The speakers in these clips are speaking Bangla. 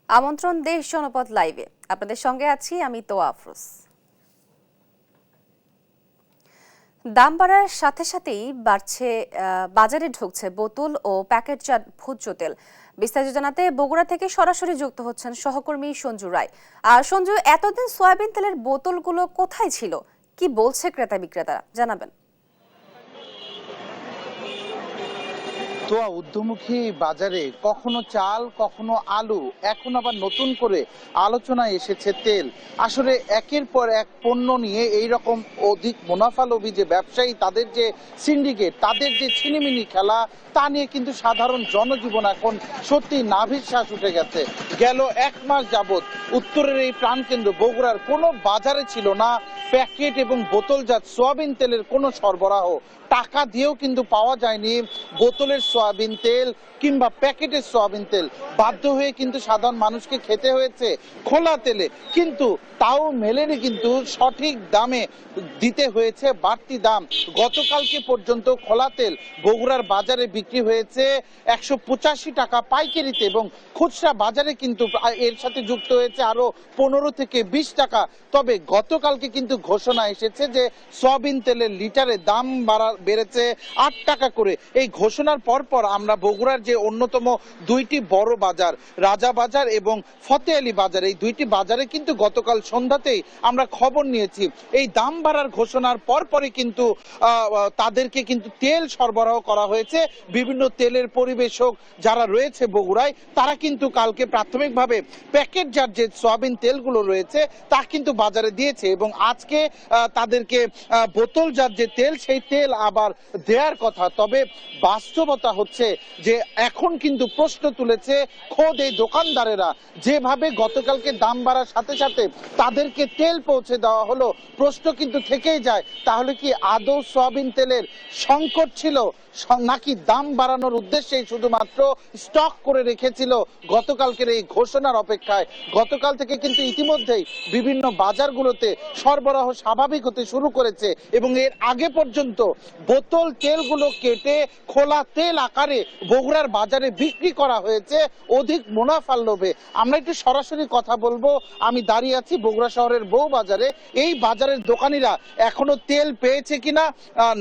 আমন্ত্রণ দেশ জনপদ লাইভে আপনাদের সঙ্গে আছি আমি তোয়া আফরোজ। দাম বাড়ার সাথে সাথেই বাজারে ঢুকছে বোতল ও প্যাকেটজাত ভোজ্য তেল। বিস্তারিত জানাতে বগুড়া থেকে সরাসরি যুক্ত হচ্ছেন সহকর্মী সঞ্জু রায়। আর সঞ্জু, এতদিন সয়াবিন তেলের বোতলগুলো কোথায় ছিল, কি বলছে ক্রেতা বিক্রেতারা, জানাবেন। তো ঊর্ধ্বমুখী বাজারে কখনো চাল কখনো আলু, এখন আবার নতুন করে আলোচনায় এসেছে তেল। আসলে একের পর এক পণ্য নিয়ে এই রকম অধিক মুনাফালোভী যে ব্যবসায়ী, তাদের যে সিন্ডিকেট, তাদের যে ছিনিমিনি খেলা, তা নিয়ে কিন্তু সাধারণ জনজীবন এখন সত্যি নাভিশ্বাস উঠে গেছে। গেল এক মাস যাবৎ উত্তরের এই প্রাণকেন্দ্র বগুড়ার কোনো বাজারে ছিল না প্যাকেট এবং বোতলজাত সয়াবিন তেলের কোনো সরবরাহ। টাকা দিয়েও কিন্তু পাওয়া যায়নি বোতলের সয়াবিন তেল কিংবা প্যাকেটের সয়াবিন তেল। বাধ্য হয়ে কিন্তু সাধারণ মানুষকে খেতে হয়েছে খোলা তেলে, কিন্তু তাও মেলেনি কিন্তু সঠিক দামে, দিতে হয়েছে বাড়তি দাম। গতকালকে পর্যন্ত খোলা তেল বগুড়ার বাজারে বিক্রি হয়েছে 185 টাকা পাইকারিতে, এবং খুচরা বাজারে কিন্তু এর সাথে যুক্ত হয়েছে আরো 15 থেকে 20 টাকা। তবে গতকালকে কিন্তু ঘোষণা এসেছে যে সয়াবিন তেলের লিটারে দাম বেড়েছে 8 টাকা করে। এই ঘোষণার পরপর আমরা বগুড়ার যে অন্যতম দুইটি বড় বাজার, রাজা বাজার এবং ফতে আলী বাজার, এই দুইটি বাজারে কিন্তু গতকাল সন্ধ্যাতেই আমরা খবর নিয়েছি এই দাম বাড়ার ঘোষণার পরপরই কিন্তু তাদেরকে কিন্তু তেল সরবরাহ করা হয়েছে। বিভিন্ন তেলের পরিবেশক যারা রয়েছে বগুড়ায়, তারা কিন্তু কালকে প্রাথমিকভাবে প্যাকেটজাত যে সয়াবিন তেলগুলো রয়েছে তা কিন্তু বাজারে দিয়েছে, এবং আজকে তাদেরকে বোতলজাত যে তেল, সেই তেল আবার দেওয়ার কথা। তবে বাস্তবতা হচ্ছে যে এখন কিন্তু প্রশ্ন তুলেছে খোদ এই দোকানদারেরা, যেভাবে গতকালকে দাম বাড়ার সাথে সাথে তাদেরকে তেল পৌঁছে দেওয়া হলো, প্রশ্ন কিন্তু থেকেই যায়, তাহলে কি আদৌ সয়াবিন তেলের সংকট ছিল, নাকি দাম বাড়ানোর উদ্দেশ্যে শুধুমাত্র স্টক করে রেখেছিল গতকালকের এই ঘোষণার অপেক্ষায়। গতকাল থেকে কিন্তু ইতিমধ্যেই বিভিন্ন বাজারগুলোতে সরবরাহ স্বাভাবিক হতে শুরু করেছে, এবং এর আগে পর্যন্ত বোতল তেলগুলো কেটে খোলা তেল আকারে বগুড়ার বাজারে বিক্রি করা হয়েছে অধিক মুনাফার লোভে। আমরা একটু সরাসরি কথা বলবো। আমি দাঁড়িয়ে আছি বগুড়া শহরের বউ বাজারে। এই বাজারের দোকানিরা এখনো তেল পেয়েছে কিনা,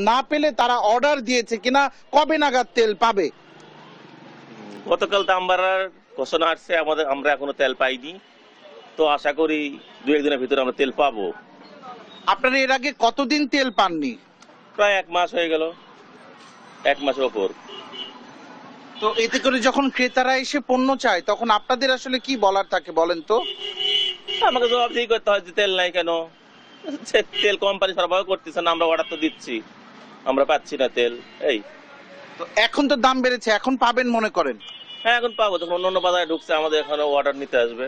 না পেলে তারা অর্ডার দিয়েছে কিনা, কবে নাগাদ তেল পাবে? গতকাল দাম বাড়ার ঘোষণা আসছে, আমরা এখনো তেল পাইনি, তো আশা করি দু একদিনের ভিতরে আমরা তেল পাবো। আপনারা এর আগে কতদিন তেল পাননি? প্রায় 1 মাস হয়ে গেল, 1 মাসের ওপর। তো এতে করে যখন ক্রেতারা এসে পণ্য চায়, তখন আপনাদের আসলে কি বলার থাকে বলেন তো? আমাকে জবাবদিহি করতে হয় যে তেল নাই কেন, তেল কোম্পানি সরবরাহ করতেছে না, আমরা অর্ডার তো দিচ্ছি, আমরা পাচ্ছি না তেল। এই তো এখন তো দাম বেড়েছে, এখন পাবেন মনে করেন? হ্যাঁ, এখন পাবো, যখন অন্য বাজারে ঢুকছে আমাদের এখানে অর্ডার নিতে আসবে,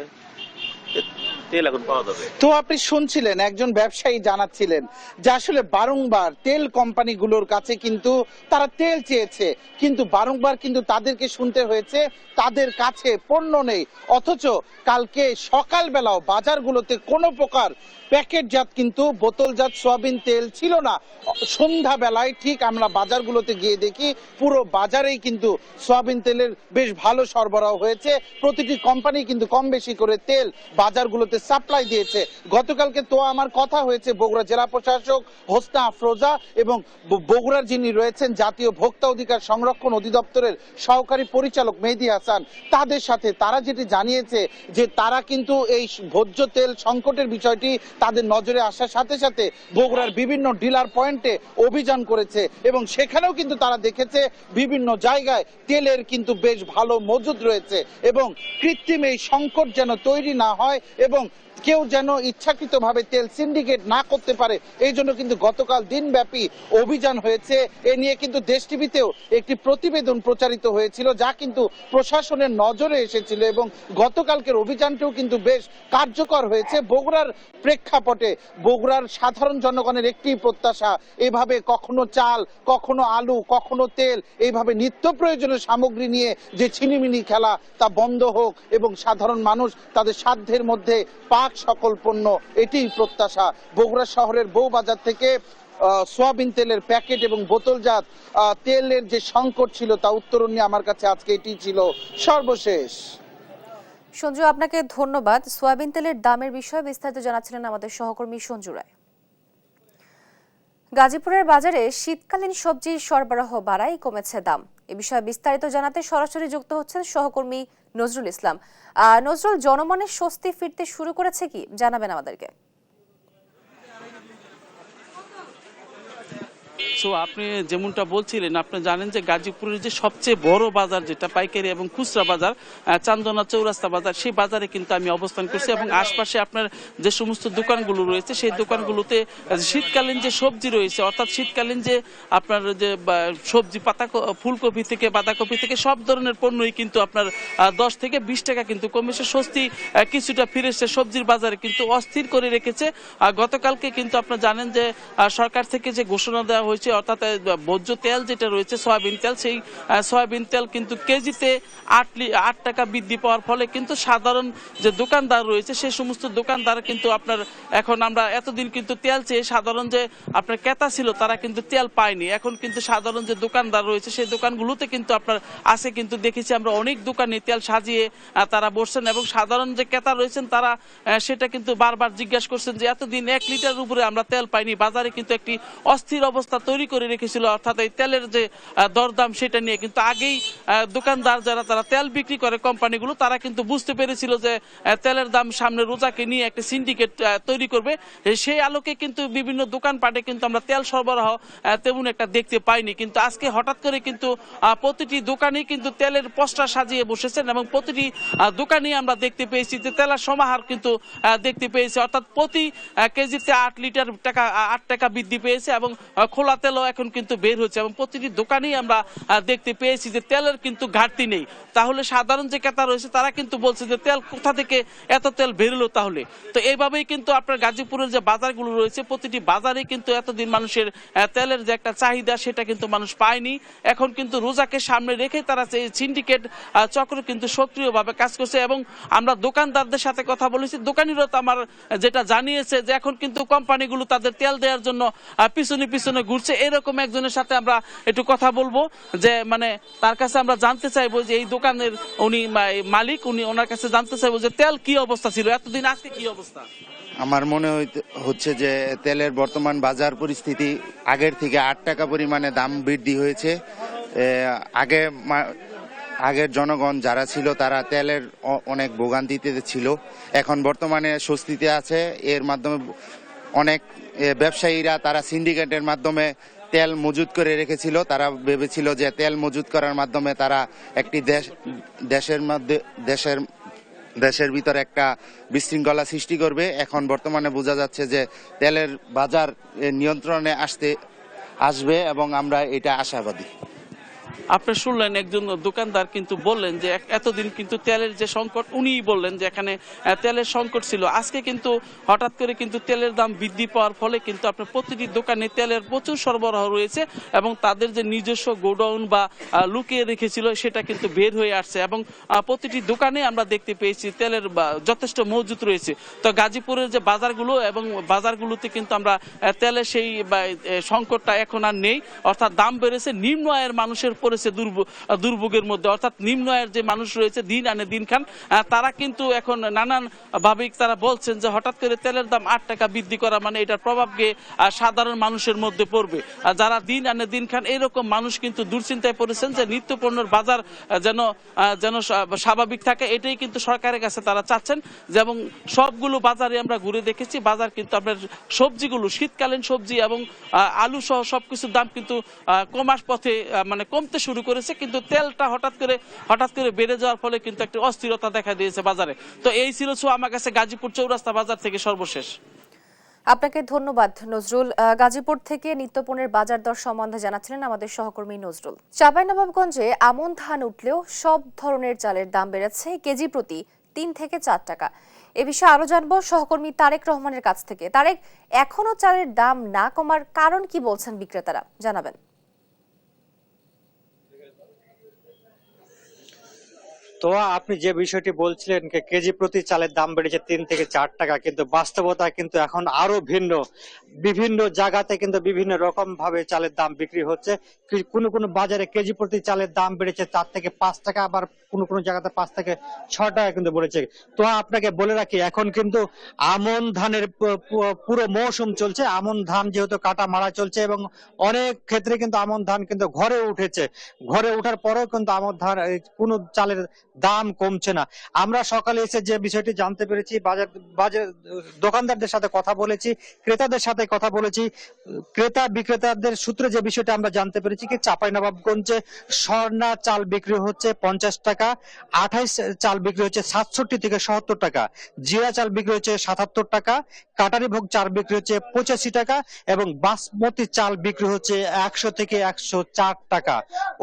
তেল এখন পাওয়া যাবে। তো আপনি শুনছিলেন একজন ব্যবসায়ী জানাচ্ছিলেন যে আসলে বারংবার তেল কোম্পানিগুলোর কাছে কিন্তু তারা তেল চেয়েছে, কিন্তু বারংবার কিন্তু তাদেরকে শুনতে হয়েছে তাদের কাছে পণ্য নেই। অথচ কালকে সকালবেলাও বাজারগুলোতে কোনো প্রকার প্যাকেটজাত কিন্তু বোতলজাত সয়াবিন তেল ছিল না। সন্ধ্যাবেলায় ঠিক আমরা বাজারগুলোতে গিয়ে দেখি পুরো বাজারেই কিন্তু সয়াবিন তেলের বেশ ভালো সরবরাহ হয়েছে। প্রতিটি কোম্পানি কিন্তু কম বেশি করে তেল বাজারগুলোতে সাপ্লাই দিয়েছে। গতকালকে তো আমার কথা হয়েছে বগুড়া জেলা প্রশাসক হোসনা আফরোজা এবং বগুড়ার যিনি রয়েছেন জাতীয় ভোক্তা অধিকার সংরক্ষণ অধিদপ্তরের সহকারী পরিচালক মেহেদী হাসান, তাদের সাথে তারা যেটি জানিয়েছে যে তারা কিন্তু এই ভোজ্য তেল সংকটের বিষয়টি তাদের নজরে আসার সাথে সাথে বগুড়ার বিভিন্ন ডিলার পয়েন্টে অভিযান করেছে, এবং সেখানেও কিন্তু তারা দেখেছে বিভিন্ন জায়গায় তেলের কিন্তু বেশ ভালো মজুদ রয়েছে, এবং কৃত্রিম এই সংকট যেন তৈরি না হয় এবং কেউ যেন ইচ্ছাকৃতভাবে তেল সিন্ডিকেট না করতে পারে, এই জন্য কিন্তু গতকাল দিনব্যাপী অভিযান হয়েছে। এ নিয়ে কিন্তু দেশ টিভিতেও একটি প্রতিবেদন প্রচারিত হয়েছিল, যা কিন্তু প্রশাসনের নজরে এসেছিল, এবং গতকালকের অভিযানটিও কিন্তু বেশ কার্যকর হয়েছে। বগুড়ার প্রেক্ষাপটে বগুড়ার সাধারণ জনগণের একটি প্রত্যাশা, এভাবে কখনো চাল, কখনো আলু, কখনো তেল, এইভাবে নিত্য প্রয়োজনীয় সামগ্রী নিয়ে যে ছিনিমিনি খেলা তা বন্ধ হোক, এবং সাধারণ মানুষ তাদের সাধ্যের মধ্যে পাক সকল পণ্য, এটি প্রত্যাশা। বগুড়া শহরের বউবাজার থেকে সয়াবিন তেলের প্যাকেট এবং বোতলজাত তেলের যে সংকট ছিল তা উত্তরণ নিয়ে আমার কাছে আজকে এটি ছিল সর্বশেষ। সঞ্জু, আপনাকে ধন্যবাদ। সয়াবিন তেলের দামের বিষয়ে বিস্তারিত জানাচ্ছিলেন আমাদের সহকর্মী সঞ্জু রায়। গাজীপুরের বাজারে শীতকালীন সবজির সরবরাহ বাড়ায় কমেছে দাম। এ বিষয়ে বিস্তারিত জানাতে সরাসরি যুক্ত হচ্ছেন সহকর্মী নজরুল ইসলাম। নজরুল, জনমনে স্বস্তি ফিরতে শুরু করেছে কি, জানাবেন আমাদেরকে। সো আপনি যেমনটা বলছিলেন, আপনি জানেন যে গাজীপুরের যে সবচেয়ে বড় বাজার, যেটা পাইকারি এবং খুচরা বাজার, চান্দনা চৌরাস্তা বাজার, সেই বাজারে কিন্তু আমি অবস্থান করছি এবং আশপাশে আপনার যে সমস্ত দোকানগুলো রয়েছে সেই দোকানগুলোতে শীতকালীন যে সবজি রয়েছে, অর্থাৎ শীতকালীন যে আপনার যে সবজি, ফুলকপি থেকে বাঁধাকপি থেকে সব ধরনের পণ্যই কিন্তু আপনার 10 থেকে 20 টাকা কিন্তু কমেছে। স্বস্তি কিছুটা ফিরেছে সবজির বাজারে, কিন্তু অস্থির করে রেখেছে। গতকালকে কিন্তু আপনারা জানেন যে সরকার থেকে যে ঘোষণা দেওয়া হয়েছে, অর্থাৎ ভোজ্য তেল যেটা রয়েছে সয়াবিন তেল, সেই সয়াবিন তেল কিন্তু কেজিতে 8 টাকা বৃদ্ধি পাওয়ার ফলে কিন্তু সাধারণ যে দোকানদার রয়েছে সেই সমস্ত দোকানদার কিন্তু আপনার এখন, আমরা এতদিন কিন্তু তেল চেয়ে সাধারণ যে আপনার ক্রেতা ছিল তারা কিন্তু তেল পায়নি। এখন কিন্তু সাধারণ যে দোকানদার রয়েছে সেই দোকানগুলোতে কিন্তু আপনার আছে, কিন্তু দেখেছি আমরা অনেক দোকানে তেল সাজিয়ে তারা বসছেন এবং সাধারণ যে ক্রেতা রয়েছেন তারা সেটা কিন্তু বারবার জিজ্ঞাসা করছেন যে এতদিন 1 লিটার উপরে আমরা তেল পাইনি। বাজারে কিন্তু একটি অস্থির অবস্থা তৈরি করে রেখেছিল, অর্থাৎ এই তেলের যে দরদাম সেটা নিয়ে। কিন্তু আগেই দোকানদার যারা তারা তেল বিক্রি করে কোম্পানিগুলো, তারা কিন্তু বুঝতে পেরেছিল যে তেলের দাম সামনে রোজাকে নিয়ে একটা সিন্ডিকেট তৈরি করবে। সেই আলোকে কিন্তু বিভিন্ন দোকানপাটে কিন্তু আমরা তেল সরবরাহ তেমন একটা দেখতে পাইনি, কিন্তু আজকে হঠাৎ করে কিন্তু প্রতিটি দোকানেই কিন্তু তেলের পোস্টার সাজিয়ে বসেছেন এবং প্রতিটি দোকানেই আমরা দেখতে পেয়েছি যে তেলের সমাহার কিন্তু দেখতে পেয়েছি, অর্থাৎ প্রতি কেজিতে 8 টাকা বৃদ্ধি পেয়েছে এবং খোলা তেলও এখন কিন্তু বের হচ্ছে এবং প্রতিটি দোকানেই আমরা দেখতে পেয়েছি যে তেলের কিন্তু ঘাটতি নেই। তাহলে সাধারণ যে ক্রেতা রয়েছে তারা কিন্তু বলছে যে তেল কোথা থেকে এত তেল বেরোলো তাহলে। তো এইভাবেই কিন্তু আপনার গাজীপুরের যে বাজারগুলো রয়েছে প্রতিটি বাজারে কিন্তু এতদিন মানুষের তেলের যে একটা চাহিদা সেটা কিন্তু মানুষ পায়নি। এখন কিন্তু রোজাকে সামনে রেখে তারা সিন্ডিকেট চক্র কিন্তু সক্রিয়ভাবে কাজ করছে এবং আমরা দোকানদারদের সাথে কথা বলেছি, দোকানিরাও তো আমার যেটা জানিয়েছে যে এখন কিন্তু কোম্পানিগুলো তাদের তেল দেওয়ার জন্য পিছনে পিছনে ঘুরছে। এরকম একজনের সাথে আমরা একটু কথা বলবো, যে মানে তার কাছে আমরা জানতে চাইবো যে এই দোকানের উনি মালিক, ওনার কাছে জানতে চাইবো যে তেল কি অবস্থা ছিল এতদিন, আজকে কি অবস্থা। আমার মনে হচ্ছে যে তেলের বর্তমান বাজার পরিস্থিতি আগের থেকে 8 টাকা পরিমাণে দাম বৃদ্ধি হয়েছে। আগের জনগণ যারা ছিল তারা তেলের অনেক ভোগান্তিতে ছিল, এখন বর্তমানে স্বস্তিতে আছে। এর মাধ্যমে অনেক ব্যবসায়ীরা তারা সিন্ডিকেটের মাধ্যমে তেল মজুত করে রেখেছিল। তারা ভেবেছিল যে তেল মজুত করার মাধ্যমে তারা একটি দেশের ভিতরে একটা বিশৃঙ্খলা সৃষ্টি করবে। এখন বর্তমানে বোঝা যাচ্ছে যে তেলের বাজার নিয়ন্ত্রণে আসবে এবং আমরা এটা আশাবাদী। আপনি শুনলেন একজন দোকানদার কিন্তু বললেন যে এতদিন কিন্তু তেলের যে সংকট, উনিই বললেন যে এখানে তেলের সংকট ছিল। আজকে কিন্তু হঠাৎ করে কিন্তু তেলের দাম বৃদ্ধি পাওয়ার ফলে কিন্তু আপনার প্রতিটি দোকানে তেলের প্রচুর সরবরাহ রয়েছে এবং তাদের যে নিজস্ব গোডাউন বা লুকিয়ে রেখেছিল সেটা কিন্তু বের হয়ে আসছে এবং প্রতিটি দোকানে আমরা দেখতে পেয়েছি তেলের যথেষ্ট মজুত রয়েছে। তো গাজীপুরের যে বাজারগুলো এবং বাজারগুলোতে কিন্তু আমরা তেলের সেই সংকটটা এখন আর নেই, অর্থাৎ দাম বেড়েছে। নিম্ন আয়ের মানুষের দুর্ভোগের মধ্যে, অর্থাৎ নিম্ন আয়ের যে মানুষ রয়েছে দিন আনে দিন খান, তারা কিন্তু এখন নানান ভাবে তারা বলছেন যে হঠাৎ করে তেলের দাম 8 টাকা বৃদ্ধি করা মানে এটার প্রভাব গিয়ে সাধারণ মানুষের মধ্যে পড়বে। যারা দিন আনে দিন খান এরকম মানুষ কিন্তু দুশ্চিন্তায় পড়েছেন যে নিত্য পণ্যের বাজার যেন স্বাভাবিক থাকে, এটাই কিন্তু সরকারের কাছে তারা চাচ্ছেন। এবং সবগুলো বাজারে আমরা ঘুরে দেখেছি, বাজার কিন্তু আপনার সবজিগুলো, শীতকালীন সবজি এবং আলু সহ সবকিছুর দাম কিন্তু কমার পথে মানে কমতে শুরু করেছে, কিন্তু তেলটা হঠাৎ করে বেড়ে যাওয়ার ফলে কিন্তু একটা অস্থিরতা দেখা দিয়েছে বাজারে। তো এই ছিল আমার কাছে গাজীপুর চৌরাস্তা বাজার থেকে সর্বশেষ। আপনাকে ধন্যবাদ নজরুল। গাজীপুর থেকে নিত্যপণ্যের বাজার দর সম্বন্ধে জানাচ্ছিলেন আমাদের সহকর্মী নজরুল। চাঁপাইনবাবগঞ্জে আমন ধান উঠলেও সব ধরনের চালের দাম বেড়েছে কেজি প্রতি 3 থেকে 4 টাকা। এ বিষয়ে আরো জানবো সহকর্মী তারেক রহমানের কাছ থেকে। তারেক, এখনো চালের দাম না কমার কারণ কি বলছেন বিক্রেতারা, জানাবেন। তো আপনি যে বিষয়টি বলছিলেন কেজি প্রতি চালের দাম বেড়েছে 3 থেকে 4 টাকা, কিন্তু বাস্তবতা কিন্তু এখন আরো ভিন্ন। বিভিন্ন জায়গাতে কিন্তু বিভিন্ন রকম ভাবে চালের দাম বিক্রি হচ্ছে। কোনো কোনো বাজারে কেজি প্রতি চালের দাম বেড়েছে 4 থেকে 5 টাকা, আবার কোনো কোনো জায়গাতে 5 থেকে 6 টাকা কিন্তু বেড়েছে। তো আপনাকে বলে রাখি, এখন কিন্তু আমন ধানের পুরো মৌসুম চলছে। আমন ধান যেহেতু কাটা মারা চলছে এবং অনেক ক্ষেত্রে কিন্তু আমন ধান কিন্তু ঘরে উঠেছে। ঘরে ওঠার পরেও কিন্তু আমন ধান কোনো চালের দাম কমছে না। আমরা সকালে এসে যে বিষয়টি জানতে পেরেছি, বাজার বাজার দোকানদারদের সাথে কথা বলেছি, ক্রেতাদের সাথে কথা বলেছি, ক্রেতা বিক্রেতাদের সূত্রে যে বিষয়টা আমরা জানতে পেরেছি কি চাঁপাইনবাবগঞ্জে স্বর্ণা চাল বিক্রি হচ্ছে 50 টাকা, 28 চাল বিক্রি হচ্ছে 67 থেকে 70 টাকা, জিরা চাল বিক্রি হচ্ছে 77 টাকা, কাটারি ভোগ চাল বিক্রি হচ্ছে 85 টাকা এবং বাসমতি চাল বিক্রি হচ্ছে 100 থেকে 104 টাকা।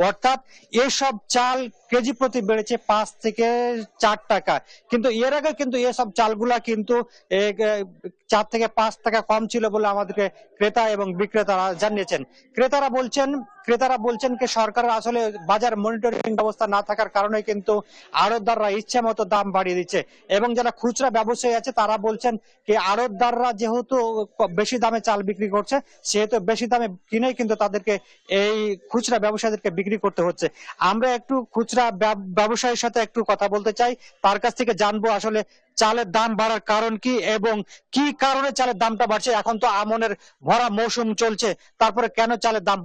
অর্থাৎ এসব চাল কেজি প্রতি বেড়েছে 5 থেকে 4 টাকা। কিন্তু এর আগে কিন্তু এসব চালগুলা কিন্তু 4 থেকে 5 টাকা কম ছিল বলে আমাদেরকে ক্রেতা এবং বিক্রেতারা জানিয়েছেন। ক্রেতারা বলছেন কি সরকারের আসলে বাজার মনিটরিং ব্যবস্থা না থাকার কারণে কিন্তু আড়তদাররা ইচ্ছা মতো দাম বাড়িয়ে দিচ্ছে এবং যারা খুচরা ব্যবসায়ী আছে তারা বলছেন কি আড়তদাররা যেহেতু বেশি দামে চাল বিক্রি করছে, সেহেতু বেশি দামে কিনে কিন্তু তাদেরকে এই খুচরা ব্যবসায়ীদেরকে বিক্রি করতে হচ্ছে। আমরা একটু খুচরা ব্যবসায়ীর সাথে একটু কথা বলতে চাই, তার কাছ থেকে জানবো আসলে চালের দাম বাড়ার কারণ কি এবং কি কারণে চালের দামটা বাড়ছে। এখন তো আমনের ভরা মৌসুম চলছে, তারপরে কেন চালের দাম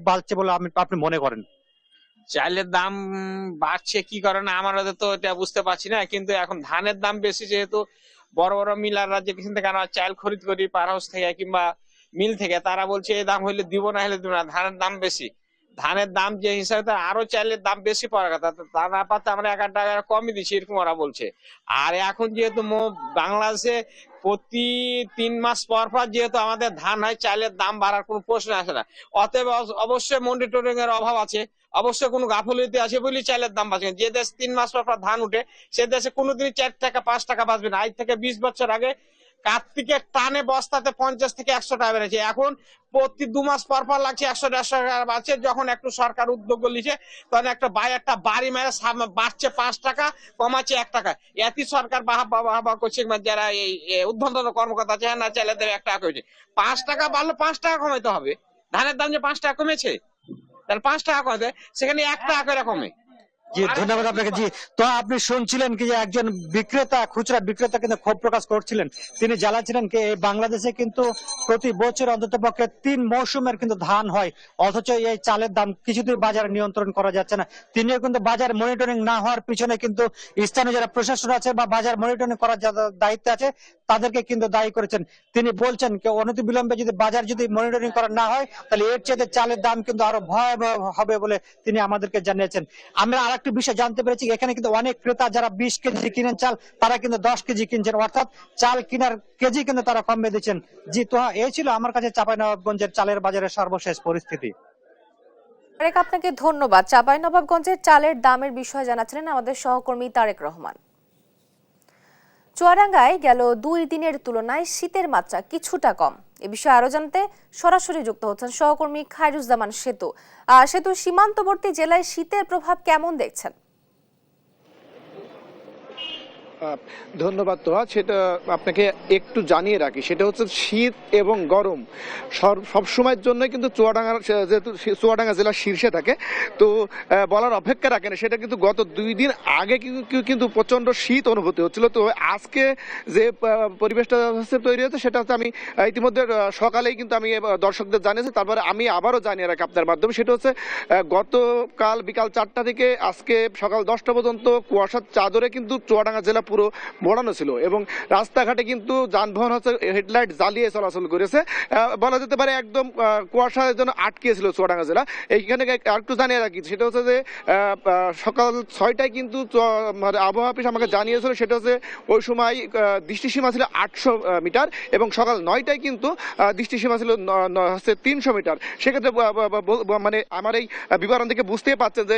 বাড়ছে বলে আপনি মনে করেন? চালের দাম বাড়ছে কি কারণে আমরা তো এটা বুঝতে পারছি না, কিন্তু এখন ধানের দাম বেশি, যেহেতু বড় বড় মিলাররা যেখান থেকে আমরা চাল খরিদ করি পার হাউস থেকে কিংবা মিল থেকে, তারা বলছে এই দাম হইলে দিব না, হলে দিব না। ধানের দাম বেশি, ধানের দাম যে হিসাবে তার আরো চালের দাম বেশি পড়ার কথা, তা না পাতে আমরা 1 টাকা কমই দিচ্ছি, এরকম ওরা বলছে। আর এখন যেহেতু বাংলাদেশে প্রতি 3 মাস পর পর যেহেতু আমাদের ধান হয়, চালের দাম বাড়ার কোনো প্রশ্ন আসে না। অতএব অবশ্যই মনিটরিং এর অভাব আছে, অবশ্যই কোনো গাফিলতি আছে বলেই চালের দাম বাড়ছে। যে দেশ 3 মাস পর পর ধান উঠে, সে দেশে কোনোদিনই 4 টাকা 5 টাকা বাঁচবে না। আজ থেকে 20 বছর আগে কার্তিকের টানে বস্তাতে 50 থেকে 100 টাকা বেড়েছে, এখন প্রতি 2 মাস পর পর লাগছে 100-150 টাকা বাড়ছে। যখন একটু সরকার উদ্যোগ নিয়েছে তখন একটা বাড়ি মেরে বাড়ছে 5 টাকা, কমাচ্ছে 1 টাকা। এতই সরকার বাহবা করছে, যারা এই উদ্বোধন কর্মকর্তা আছে, না চাইলে দেবে 1 টাকা কমেছে। 5 টাকা বাড়লো, 5 টাকা কমাইতে হবে। ধানের দাম যে 5 টাকা কমেছে, তাহলে 5 টাকা কমাতে, সেখানে 1 টাকা করে কমে। জি, ধন্যবাদ আপনাকে। জি, তো আপনি শুনছিলেন কি যে একজন বিক্রেতা, খুচরা বিক্রেতা কিন্তু ক্ষোভ প্রকাশ করছিলেন। তিনি জানাচ্ছিলেন কি এই বাংলাদেশে কিন্তু প্রতি বছর অন্তত পক্ষে 3 মৌসুমের কিন্তু ধান হয়, অথচ এই চালের দাম কিছুতেই বাজারে নিয়ন্ত্রণ করা যাচ্ছে না। তিনিও কিন্তু বাজার মনিটরিং না হওয়ার পিছনে কিন্তু স্থানীয় যারা প্রশাসন আছে বা বাজার মনিটরিং করার যারা দায়িত্ব আছে তাদেরকে কিন্তু দায়ী করেছেন। তিনি বলছেন কি অনতি বিলম্বে যদি বাজার যদি মনিটরিং করা না হয়, তাহলে এর চেয়ে চালের দাম কিন্তু আরো ভয়াবহ হবে বলে তিনি আমাদেরকে জানিয়েছেন। আমরা আরেকটি বিষয় জানতে পেরেছি, এখানে কিন্তু অনেক ক্রেতা যারা 20 কেজি কিনেন চাল, তারা কিন্তু 10 কেজি কিনছেন, অর্থাৎ চাল কেনার কেজি কিন্তু তারা কমে দিচ্ছেন। জি, তো এই ছিল আমার কাছে চাঁপাইনবাবগঞ্জের চালের বাজারের সর্বশেষ পরিস্থিতি। আপনাকে ধন্যবাদ। চাঁপাইনবাবগঞ্জের চালের দামের বিষয়ে জানাচ্ছিলেন আমাদের সহকর্মী তারেক রহমান। চুয়াডাঙ্গায় গেল 2 দিনের তুলনায় শীতের মাত্রা কিছুটা কম। এ বিষয়ে আরো জানতে সরাসরি যুক্ত হচ্ছেন সহকর্মী খায়রুজ্জামান সেতু। সেতু, সীমান্তবর্তী জেলায় শীতের প্রভাব কেমন দেখছেন? ধন্যবাদ তোহা। সেটা আপনাকে একটু জানিয়ে রাখি, সেটা হচ্ছে শীত এবং গরম সব সময়ের জন্য কিন্তু যেহেতু চুয়াডাঙ্গা জেলার শীর্ষে থাকে, তো বলার অপেক্ষা রাখে না। সেটা কিন্তু গত 2 দিন আগে কিন্তু প্রচণ্ড শীত অনুভূতি হচ্ছিল। তো আজকে যে পরিবেশটা হচ্ছে তৈরি হচ্ছে, সেটা হচ্ছে আমি ইতিমধ্যে সকালেই কিন্তু আমি দর্শকদের জানিয়েছি, তারপরে আমি আবারও জানিয়ে রাখি আপনার মাধ্যমে। সেটা হচ্ছে গতকাল বিকাল 4টা থেকে আজকে সকাল 10টা পর্যন্ত কুয়াশার চাদরে কিন্তু চুয়াডাঙ্গা জেলা পুরো মোড়ানো ছিল এবং রাস্তাঘাটে কিন্তু যানবাহন হচ্ছে হেডলাইট জ্বালিয়ে চলাচল করেছে। বলা যেতে পারে একদম কুয়াশার জন্য আটকিয়েছিল চুয়াডাঙ্গা জেলা। এইখানে আরেকটু জানিয়ে রাখি, সেটা হচ্ছে যে সকাল 6টায় কিন্তু আবহাওয়া অফিস আমাকে জানিয়েছিল, সেটা হচ্ছে ওই সময় দৃষ্টিসীমা ছিল 800 মিটার এবং সকাল 9টায় কিন্তু দৃষ্টিসীমা ছিল হচ্ছে 300 মিটার। সেক্ষেত্রে মানে আমার এই বিবরণ থেকে বুঝতেই পারছেন যে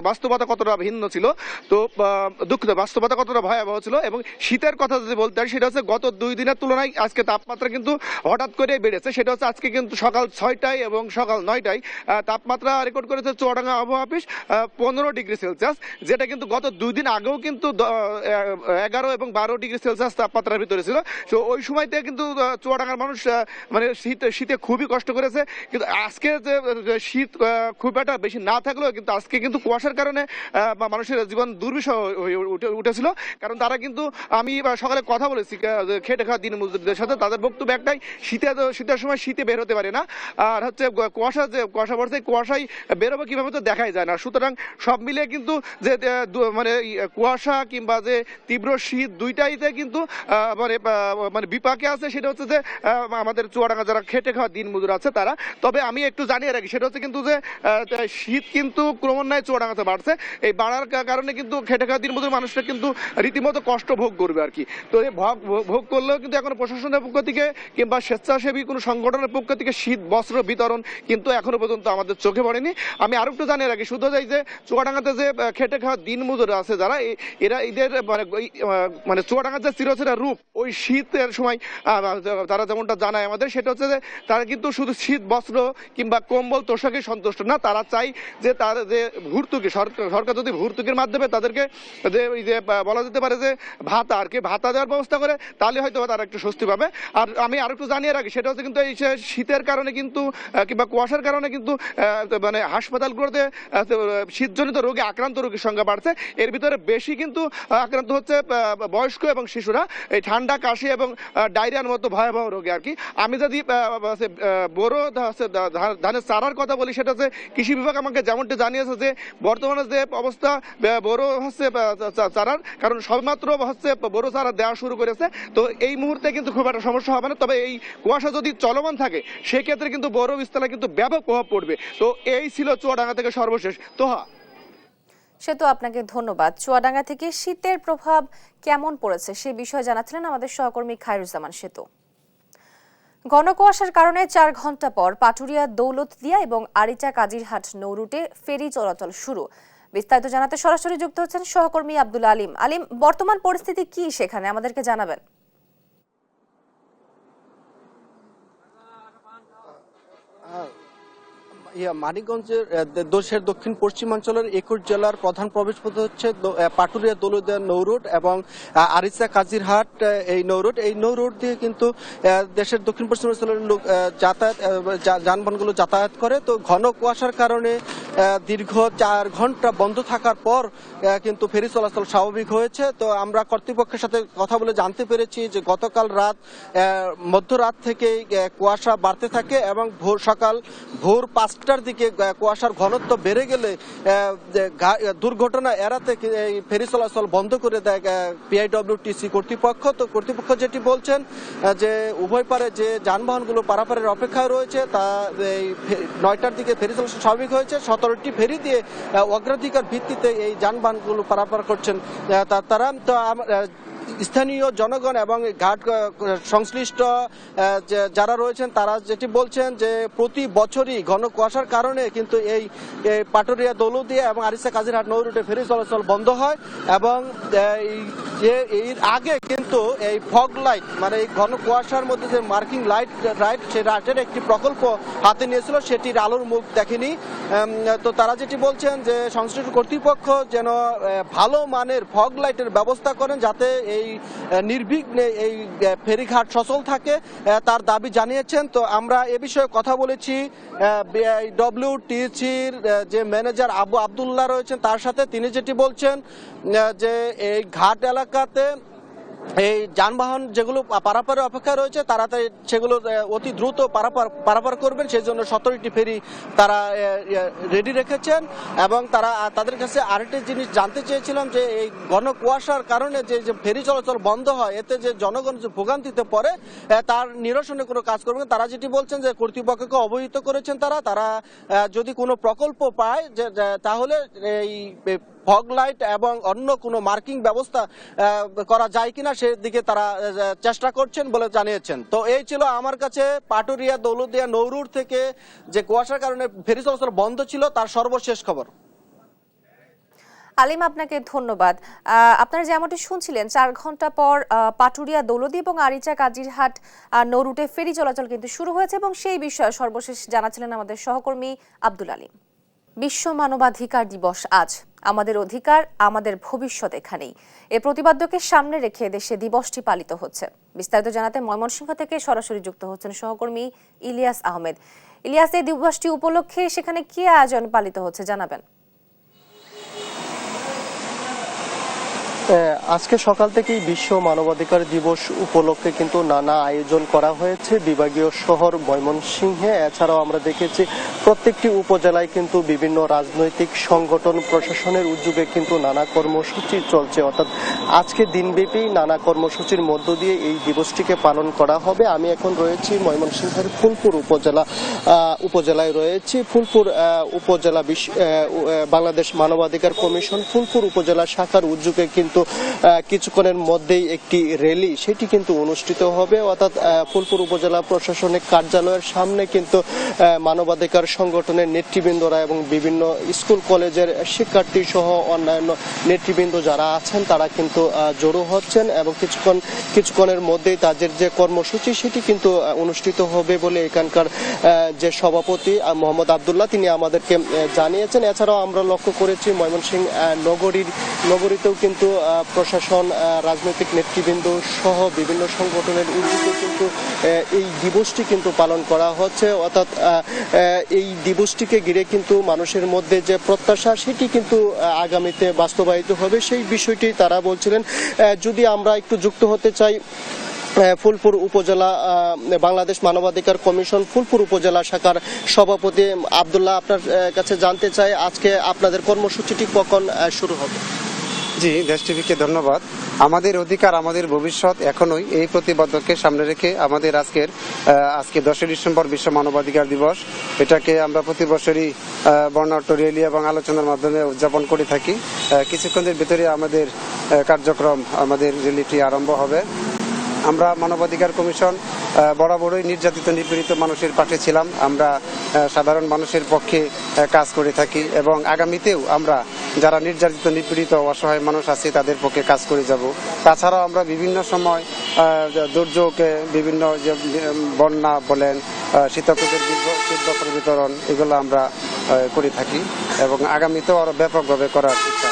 বাস্তবতা কতটা ভিন্ন ছিল। তো দুঃখ বাস্তবতা কতটা ভয়াবহ ছিল। এবং শীতের কথা যদি বলতে হয় সেটা হচ্ছে গত 2 দিনের তুলনায় আজকে তাপমাত্রা কিন্তু হঠাৎ করে বেড়েছে। সেটা হচ্ছে আজকে কিন্তু সকাল 6টায় এবং সকাল 9টায় তাপমাত্রা রেকর্ড করেছে চুয়াডাঙ্গা আবহাওয়া অফিস 15 ডিগ্রি সেলসিয়াস, যেটা কিন্তু গত 2 দিন আগেও কিন্তু 11 এবং 12 ডিগ্রি সেলসিয়াস তাপমাত্রার ভিতরে ছিল। তো ওই সময়তে কিন্তু চুয়াডাঙ্গার মানুষ মানে শীতে খুবই কষ্ট করেছে। কিন্তু আজকে যে শীত খুব একটা বেশি না থাকলেও কিন্তু আজকে কিন্তু কুয়াশার কারণে মানুষের জীবন দুর্বিষহ হয়ে উঠেছিল। কারণ তারা কিন্তু, আমি সকালে কথা বলেছি খেটে খাওয়া দিন মজদুরদের সাথে, তাদের বক্তব্য একটাই, শীতের সময় শীতে বের হতে পারে না, আর হচ্ছে কুয়াশা পড়ছে, কুয়াশায় বেরোবে কিভাবে তো দেখাই যায় না। সুতরাং সব মিলিয়ে কিন্তু যে মানে কুয়াশা কিংবা যে তীব্র শীত দুইটাইতে কিন্তু মানে বিপাকে আছে। সেটা হচ্ছে যে আমাদের চুয়াডাঙ্গা যারা খেটে খাওয়া দিন মজুর আছে তারা। তবে আমি একটু জানিয়ে রাখি, সেটা হচ্ছে কিন্তু যে শীত কিন্তু ক্রমান্বয়ে চুয়াডাঙ্গাতে বাড়ছে। এই বাড়ার কারণে কিন্তু খেটে খাওয়া দিন মজুর মানুষরা কিন্তু রীতিমতো কষ্ট ভোগ করবে আর কি। তো এই ভোগ করলেও কিন্তু এখন প্রশাসনের পক্ষ থেকে কিংবা স্বেচ্ছাসেবী কোনো সংগঠনের পক্ষ থেকে শীত বস্ত্র বিতরণ কিন্তু এখনো পর্যন্ত আমাদের চোখে পড়েনি। আমি আরো একটু জানিয়ে রাখি, শুধু যাই যে চুয়াডাঙ্গাতে যে খেটে খাওয়া দিন মজুর আছে যারা, এরা এদের মানে চুয়াডাঙ্গার যে চিরচেনা রূপ, ওই শীতের সময় তারা যেমনটা জানায় আমাদের, সেটা হচ্ছে যে তারা কিন্তু শুধু শীত বস্ত্র কিংবা কম্বল তোষাকে সন্তুষ্ট না, তারা চাই যে তার যে ভর্তুকি, সরকার যদি ভর্তুকির মাধ্যমে তাদেরকে যে ওই যে বলা যেতে পারে যে ভাতা দেওয়ার ব্যবস্থা করে, তাহলে হয়তো তারা একটু স্বস্তি পাবে। আর আমি আরো একটু জানিয়ে রাখি, সেটা হচ্ছে কিন্তু এই শীতের কারণে কিন্তু কিংবা কুয়াশার কারণে কিন্তু মানে হাসপাতালগুলোতে শীতজনিত রোগে আক্রান্ত রোগীর সংখ্যা বাড়ছে। এর ভিতরে বেশি কিন্তু আক্রান্ত হচ্ছে বয়স্ক এবং শিশুরা, এই ঠান্ডা, কাশি এবং ডায়রিয়ার মতো ভয়াবহ রোগে আর কি। আমি যদি বড় ধানের চারার কথা বলি, সেটা হচ্ছে কৃষি বিভাগ আমাকে যেমনটি জানিয়েছে যে বর্তমানে যে অবস্থা বড় হচ্ছে চারার, কারণ সবেমাত্র হচ্ছে বড় চারা দেওয়া শুরু করেছে। তো এই মুহূর্তে কিন্তু খুব একটা সমস্যা হবে না। তবে এই কুয়াশা যদি চলমান থাকে সেক্ষেত্রে কিন্তু বড় বিস্তারে কিন্তু ব্যাপক প্রভাব পড়বে। তো এই ছিল চুয়াডাঙ্গা থেকে সর্বশেষ। তোহা, সে তো আপনাকে ধন্যবাদ। চুয়াডাঙ্গা থেকে শীতের প্রভাব কেমন পড়েছে সে বিষয়ে জানাচ্ছিলেন আমাদের সহকর্মী খায়রুজ্জামান সেতু। ঘন কুয়াশার কারণে 4 ঘন্টা পর পাটুরিয়া দৌলতদিয়া এবং আরিচা কাজিরহাট নৌ রুটে ফেরি চলাচল শুরু। বিস্তারিত জানাতে সরাসরি যুক্ত হচ্ছেন সহকর্মী আব্দুল আলিম। আলিম, বর্তমান পরিস্থিতি কি সেখানে আমাদেরকে জানাবেন। মানিকগঞ্জের দেশের দক্ষিণ পশ্চিমাঞ্চলের 21 জেলার প্রধান প্রবেশপথ হচ্ছে পাটুরিয়া দৌলতদিয়া নৌ রুট এবং আরিচা কাজিরহাট এই নৌ রুট। এই নৌ রুট দিয়ে কিন্তু দেশের দক্ষিণ পশ্চিমাঞ্চলের লোক যানবাহনগুলো যাতায়াত করে। তো ঘন কুয়াশার কারণে দীর্ঘ 4 ঘন্টা বন্ধ থাকার পর কিন্তু ফেরি চলাচল স্বাভাবিক হয়েছে। তো আমরা কর্তৃপক্ষের সাথে কথা বলে জানতে পেরেছি যে গতকাল মধ্যরাত থেকে কুয়াশা বাড়তে থাকে এবং ভোর 5টার দিকে কুয়াশার ঘনত্ব বেড়ে গেলে দুর্ঘটনা এড়াতে এই ফেরি চলাচল বন্ধ করে দেয় পিআইডব্লিউটিসি কর্তৃপক্ষ। তো কর্তৃপক্ষ যেটি বলছেন যে উভয় পারে যে যানবাহনগুলো পারাপারের অপেক্ষায় রয়েছে, তা এই 9টার দিকে ফেরি চলাচল স্বাভাবিক হয়েছে। 17টি ফেরি দিয়ে অগ্রাধিকার ভিত্তিতে এই যানবাহনগুলো পারাপার করছেন তারা। তো স্থানীয় জনগণ এবং ঘাট সংশ্লিষ্ট যারা রয়েছেন তারা যেটি বলছেন যে প্রতি বছরই ঘন কুয়াশার কারণে কিন্তু এই পাটুরিয়া দৌলতদিয়া এবং আরিচা কাজিরহাট নৌ রুটে ফেরি চলাচল বন্ধ হয়। এবং এর আগে কিন্তু এই ফগ লাইট, মানে এই ঘন কুয়াশার মধ্যে যে মার্কিং লাইট সেই লাইটের একটি প্রকল্প হাতে নিয়েছিল, সেটির আলোর মুখ দেখেনি। তো তারা যেটি বলছেন যে সংশ্লিষ্ট কর্তৃপক্ষ যেন ভালো মানের ফগ লাইটের ব্যবস্থা করেন, যাতে এই নির্বিঘ্নে এই ফেরিঘাট সচল থাকে, তার দাবি জানিয়েছেন। তো আমরা এ বিষয়ে কথা বলেছি ডব্লিউটিসির যে ম্যানেজার আবু আবদুল্লাহ রয়েছেন তার সাথে। তিনি যেটি বলছেন যে এই ঘাট এলাকাতে এই যানবাহন যেগুলো পারাপারের অপেক্ষায় রয়েছে তারা সেগুলো অতি দ্রুত পারাপার করবেন, সেই জন্য 17টি ফেরি তারা রেডি রেখেছেন। এবং তাদের কাছে আরেকটি জিনিস জানতে চেয়েছিলাম যে এই ঘন কুয়াশার কারণে যে ফেরি চলাচল বন্ধ হয়, এতে যে জনগণ যে ভোগান্তিতে পড়ে তার নিরসনে কোনো কাজ করবেন। তারা যেটি বলছেন যে কর্তৃপক্ষকে অবহিত করেছেন তারা যদি কোনো প্রকল্প পায় তাহলে এই ফগ লাইট এবং অন্য কোনো মার্কিং ব্যবস্থা করা যায় কিনা সেদিকে তারা চেষ্টা করছেন বলে জানিয়েছেন। তো এই ছিল আমার কাছে পাটুরিয়া দৌলতদিয়া নৌ রুট থেকে যে কুয়াশার কারণে ফেরি চলাচল বন্ধ ছিল তার সর্বশেষ খবর। আলিম, আপনাকে ধন্যবাদ। আপনারা যেমনটি শুনছিলেন 4 ঘন্টা পর পাটুরিয়া দৌলতী এবং আরিচা কাজিরহাট নৌরুটে ফেরি চলাচল কিন্তু শুরু হয়েছে এবং সেই বিষয়ে সর্বশেষ জানাচ্ছিলেন আমাদের সহকর্মী আব্দুল আলিম। বিশ্ব মানবাধিকার দিবস আজ। আমাদের অধিকার, আমাদের ভবিষ্যৎ এখানেই। এই প্রতিপাদ্যকে সামনে রেখে দেশে দিবসটি পালিত হচ্ছে। বিস্তারিত জানাতে ময়মনসিংহ থেকে সরাসরি যুক্ত হচ্ছেন সহকর্মী ইলিয়াস আহমেদ। ইলিয়াস, এই দিবসটি উপলক্ষে সেখানে কি আয়োজন পালিত হচ্ছে জানাবেন? আজকে সকাল থেকেই বিশ্ব মানবাধিকার দিবস উপলক্ষে কিন্তু নানা আয়োজন করা হয়েছে বিভাগীয় শহর ময়মনসিংহে। এছাড়াও আমরা দেখেছি প্রত্যেকটি উপজেলায় কিন্তু বিভিন্ন রাজনৈতিক সংগঠন প্রশাসনের উদ্যোগে কিন্তু নানা কর্মসূচি চলছে। অর্থাৎ আজকে দিনব্যাপী নানা কর্মসূচির মধ্য দিয়ে এই দিবসটিকে পালন করা হবে। আমি এখন রয়েছি ময়মনসিংহের ফুলপুর উপজেলায় রয়েছি। ফুলপুর উপজেলা বাংলাদেশ মানবাধিকার কমিশন ফুলপুর উপজেলা শাখার উদ্যোগে কিন্তু কিছুক্ষণের মধ্যেই একটি র্যালি সেটি কিন্তু অনুষ্ঠিত হবে। অর্থাৎ ফুলপুর উপজেলা প্রশাসনিক কার্যালয়ের সামনে কিন্তু মানবাধিকার সংগঠনের নেতৃবৃন্দরা এবং বিভিন্ন স্কুল কলেজের শিক্ষার্থী সহ অন্যান্য নেতৃবৃন্দ যারা আছেন তারা কিন্তু জড়ো হচ্ছেন এবং কিছুক্ষণের মধ্যেই তাদের যে কর্মসূচি সেটি কিন্তু অনুষ্ঠিত হবে বলে এখানকার যে সভাপতি মোহাম্মদ আব্দুল্লাহ তিনি আমাদেরকে জানিয়েছেন। এছাড়াও আমরা লক্ষ্য করেছি ময়মনসিংহ নগরীতেও কিন্তু প্রশাসন, রাজনৈতিক নেতৃবৃন্দ সহ বিভিন্ন সংগঠনের উদ্যোগে কিন্তু এই দিবসটি কিন্তু পালন করা হচ্ছে। অর্থাৎ এই দিবসটিকে ঘিরে কিন্তু মানুষের মধ্যে যে প্রত্যাশা সেটি কিন্তু আগামীতে বাস্তবায়িত হবে সেই বিষয়টি তারা বলছিলেন। যদি আমরা একটু যুক্ত হতে চাই ফুলপুর উপজেলা বাংলাদেশ মানবাধিকার কমিশন ফুলপুর উপজেলা শাখার সভাপতি আব্দুল্লাহ, আপনার কাছে জানতে চাই আজকে আপনাদের কর্মসূচিটি কখন শুরু হবে? জি, দেশ টিভিকে ধন্যবাদ। আমাদের অধিকার, আমাদের ভবিষ্যৎ এখনোই এই প্রতিবদ্ধকে সামনে রেখে আমাদের আজকে 10 ডিসেম্বর বিশ্ব মানবাধিকার দিবস, এটাকে আমরা প্রতি বছরই বর্ণাঢ্য র্যালি এবং আলোচনার মাধ্যমে উদযাপন করে থাকি। কিছুক্ষণের ভিতরে আমাদের কার্যক্রম, আমাদের র্যালিটি আরম্ভ হবে। আমরা মানবাধিকার কমিশন বরাবরই নির্যাতিত নিপীড়িত মানুষের পাশে ছিলাম। আমরা সাধারণ মানুষের পক্ষে কাজ করে থাকি এবং আগামীতেও আমরা যারা নির্যাতিত নিপীড়িত অসহায় মানুষ আছে তাদের পক্ষে কাজ করে যাব। তাছাড়াও আমরা বিভিন্ন সময় দুর্যোগে বিভিন্ন যে বন্যা বলেন, শীতকালীন শীতবস্ত্র বিতরণ এগুলো আমরা করে থাকি এবং আগামীতেও আরো ব্যাপকভাবে করার ইচ্ছা।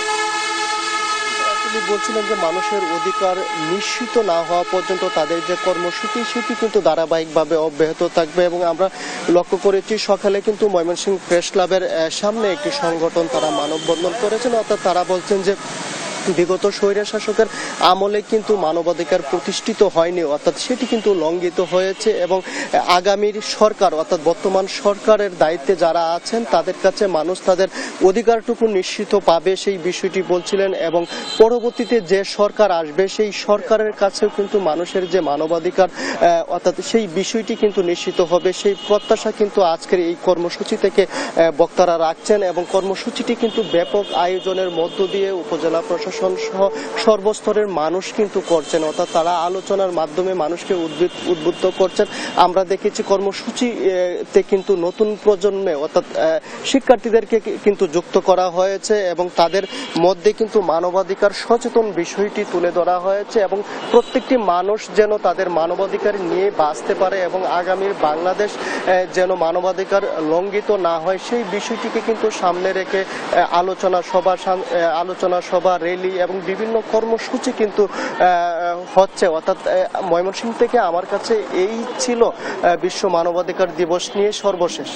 বলছিলেন যে মানুষের অধিকার নিশ্চিত না হওয়া পর্যন্ত তাদের যে কর্মসূচি সেটি কিন্তু ধারাবাহিকভাবে অব্যাহত থাকবে এবং আমরা লক্ষ্য করেছি সকালে কিন্তু ময়মনসিংহ প্রেস ক্লাবের সামনে একটি সংগঠন তারা মানববন্ধন করেছেন। অর্থাৎ তারা বলছেন যে বিগত স্বৈর শাসকের আমলে কিন্তু মানবাধিকার প্রতিষ্ঠিত হয়নি, অর্থাৎ সেটি কিন্তু লঙ্ঘিত হয়েছে এবং আগামীর সরকার অর্থাৎ বর্তমান সরকারের দায়িত্বে যারা আছেন তাদের কাছে মানুষ তাদের অধিকারটুকু নিশ্চিত পাবে সেই বিষয়টি বলছিলেন এবং পরবর্তীতে যে সরকার আসবে সেই সরকারের কাছেও কিন্তু মানুষের যে মানবাধিকার অর্থাৎ সেই বিষয়টি কিন্তু নিশ্চিত হবে সেই প্রত্যাশা কিন্তু আজকের এই কর্মসূচি থেকে বক্তারা রাখছেন এবং কর্মসূচিটি কিন্তু ব্যাপক আয়োজনের মধ্য দিয়ে উপজেলা প্রশাসন সহ সর্বস্তরের মানুষ কিন্তু করছেন। অর্থাৎ তারা আলোচনার মাধ্যমে মানুষকে উদ্বুদ্ধ করছেন। আমরা দেখেছি কর্মসূচিতে কিন্তু নতুন প্রজন্মে অর্থাৎ শিক্ষার্থীদেরকে কিন্তু যুক্ত করা হয়েছে এবং তাদের মধ্যে কিন্তু মানবাধিকার সচেতন বিষয়টি তুলে ধরা হয়েছে এবং প্রত্যেকটি মানুষ যেন তাদের মানবাধিকার নিয়ে বাঁচতে পারে এবং আগামীর বাংলাদেশ যেন মানবাধিকার লঙ্ঘিত না হয় সেই বিষয়টিকে কিন্তু সামনে রেখে আলোচনা সভা র্যালি এবং বিভিন্ন কর্মসূচি কিন্তু হচ্ছে। অর্থাৎ ময়মনসিংহ থেকে আমার কাছে এই ছিল বিশ্ব মানবাধিকার দিবস নিয়ে সর্বশেষ।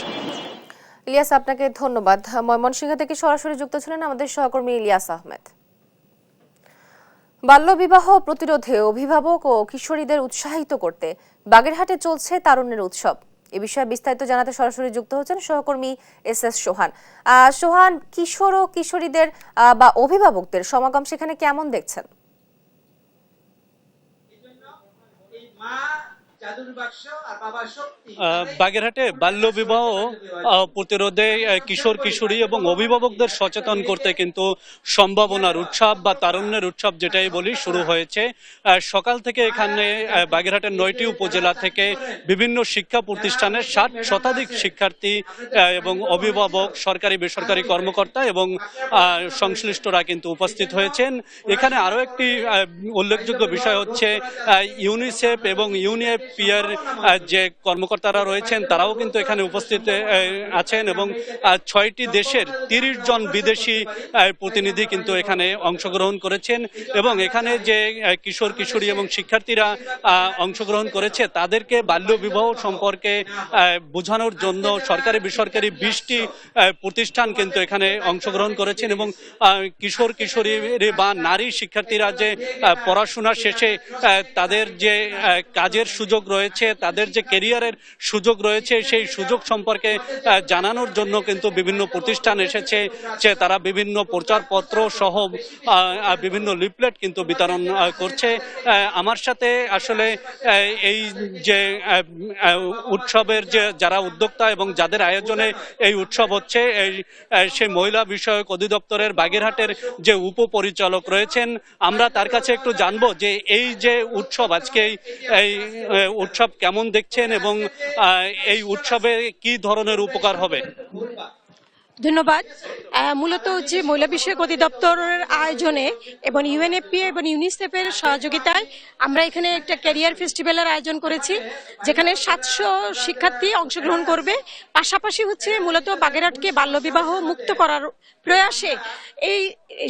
ইলিয়াস, আপনাকে ধন্যবাদ। ময়মনসিংহ থেকে সরাসরি যুক্ত ছিলেন আমাদের সহকর্মী ইলিয়াস আহমেদ। বাল্যবিবাহ প্রতিরোধে অভিভাবক ও কিশোরীদের উৎসাহিত করতে বাগেরহাটে চলছে তারুণ্যের উৎসব। এ বিষয়ে বিস্তারিত জানাতে সরাসরি যুক্ত হচ্ছেন সহকর্মী এস সোহান। সোহান, কিশোর ও কিশোরীদের বা অভিভাবকদের সমাগম সেখানে কেমন দেখছেন? বাগেরহাটে বাল্যবিবাহ প্রতিরোধে কিশোর কিশোরী এবং অভিভাবকদের সচেতন করতে কিন্তু সম্ভাবনার উৎসব বা তারুণ্যের উৎসব যেটাই বলি শুরু হয়েছে। সকাল থেকে এখানে বাগেরহাটের 9টি উপজেলা থেকে বিভিন্ন শিক্ষা প্রতিষ্ঠানের 60 শতাধিক শিক্ষার্থী এবং অভিভাবক, সরকারি বেসরকারি কর্মকর্তা এবং সংশ্লিষ্টরা কিন্তু উপস্থিত হয়েছেন। এখানে আরও একটি উল্লেখযোগ্য বিষয় হচ্ছে ইউনিসেফ এবং ইউনিএফপি এর যে কর্মকর্তারা রয়েছেন তারাও কিন্তু এখানে উপস্থিত আছেন এবং 6টি দেশের 30 জন বিদেশি প্রতিনিধি কিন্তু এখানে অংশগ্রহণ করেছেন এবং এখানে যে কিশোর কিশোরী এবং শিক্ষার্থীরা অংশগ্রহণ করেছে তাদেরকে বাল্যবিবাহ সম্পর্কে বোঝানোর জন্য সরকারি বেসরকারি 20টি প্রতিষ্ঠান কিন্তু এখানে অংশগ্রহণ করেছেন এবং কিশোর কিশোরী বা নারী শিক্ষার্থীরা যে পড়াশোনা শেষে তাদের যে কাজের সুযোগ রয়েছে, তাদের যে ক্যারিয়ারের সুযোগ রয়েছে সেই সুযোগ সম্পর্কে জানানোর জন্য কিন্তু বিভিন্ন প্রতিষ্ঠান এসেছে, যে তারা বিভিন্ন প্রচারপত্র সহ বিভিন্ন লিফলেট কিন্তু বিতরণ করছে। আমার সাথে আসলে এই যে উৎসবের যে যারা উদ্যোক্তা এবং যাদের আয়োজনে এই উৎসব হচ্ছে সেই মহিলা বিষয়ক অধিদপ্তরের বাগেরহাটের যে উপপরিচালক রয়েছেন, আমরা তার কাছে একটু জানবো যে এই যে উৎসব আজকে এই উৎসব কেমন দেখছেন এবং এই উৎসবে কি ধরনের উপকার হবে। ধন্যবাদ। মূলত হচ্ছে মহিলা বিষয়ক অধিদপ্তরের আয়োজনে এবং ইউএনএফপি এবং ইউনিসেফের সহযোগিতায় আমরা এখানে একটা ক্যারিয়ার ফেস্টিভ্যালের আয়োজন করেছি, যেখানে 700 শিক্ষার্থী অংশগ্রহণ করবে। পাশাপাশি হচ্ছে মূলত বাগেরহাটকে বাল্যবিবাহ মুক্ত করার প্রয়াসে এই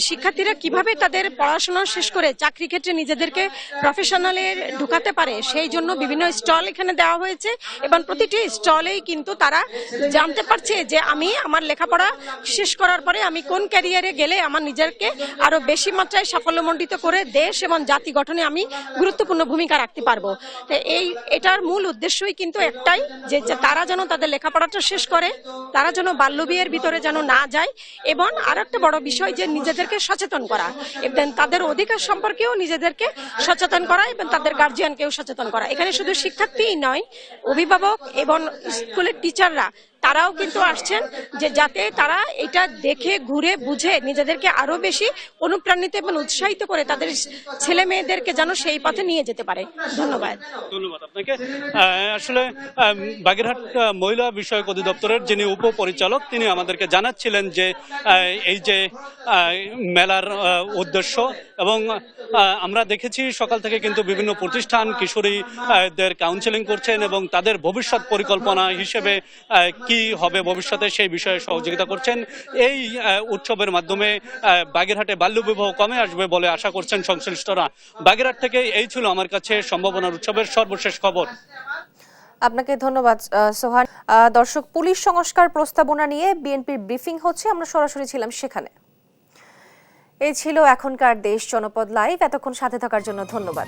শিক্ষার্থীরা কিভাবে তাদের পড়াশোনা শেষ করে চাকরি ক্ষেত্রে নিজেদেরকে প্রফেশনালে ঢুকাতে পারে সেই জন্য বিভিন্ন স্টল এখানে দেওয়া হয়েছে এবং প্রতিটি স্টলেই কিন্তু তারা জানতে পারছে যে আমি আমার লেখাপড়া শেষ করার পরে আমি কোন ক্যারিয়ারে গেলে আমার নিজেকে আরো বেশি মাত্রায় সাফল্যমণ্ডিত করে দেশ এবং জাতি গঠনে আমি গুরুত্বপূর্ণ ভূমিকা রাখতে পারবো। তো এটার মূল উদ্দেশ্যই কিন্তু একটাই যে তারা যেন তাদের লেখাপড়াটা শেষ করে, তারা যেন বাল্যবিয়ের ভিতরে যেন না যায় এবং আর একটা বড় বিষয় যে নিজেদেরকে সচেতন করা এবং তাদের অধিকার সম্পর্কেও নিজেদেরকে সচেতন করা এবং তাদের গার্জিয়ানকেও সচেতন করা। এখানে শুধু শিক্ষার্থীই নয়, অভিভাবক এবং স্কুলের টিচাররা তারাও কিন্তু আসছেন যে যাতে তারা এটা দেখে ঘুরে বুঝে নিজেদেরকে আরো বেশি অনুপ্রাণিত এবং উৎসাহিত করে তাদের ছেলে মেয়েদেরকে যেন সেই পথে নিয়ে যেতে পারে। ধন্যবাদ। ধন্যবাদ আপনাকে। আসলে বাগেরহাট মহিলা বিষয়ক অধিদপ্তরের যিনি উপপরিচালক তিনি আমাদেরকে জানাচ্ছিলেন যে এই যে মেলার উদ্দেশ্য এবং আমরা দেখেছি সকাল থেকে কিন্তু বিভিন্ন প্রতিষ্ঠান কিশোরীদের কাউন্সেলিং করছেন এবং তাদের ভবিষ্যৎ পরিকল্পনা হিসেবে কি হবে ভবিষ্যতে সেই বিষয়ে সহযোগিতা করছেন। এই উৎসবের মাধ্যমে বাগেরহাটে বাল্যবিবাহ কমে আসবে বলে আশা করছেন সংশ্লিষ্টরা। বাগেরহাট থেকে এই ছিল আমার কাছে সম্ভাবনার উৎসবের সর্বশেষ খবর। আপনাকে ধন্যবাদ সোহান। দর্শক, পুলিশ সংস্কার প্রস্তাবনা নিয়ে বিএনপির ব্রিফিং হচ্ছে, আমরা সরাসরি ছিলাম সেখানে। এই ছিল এখনকার দেশ জনপদ লাইভ। এতক্ষণ সাথে থাকার জন্য ধন্যবাদ।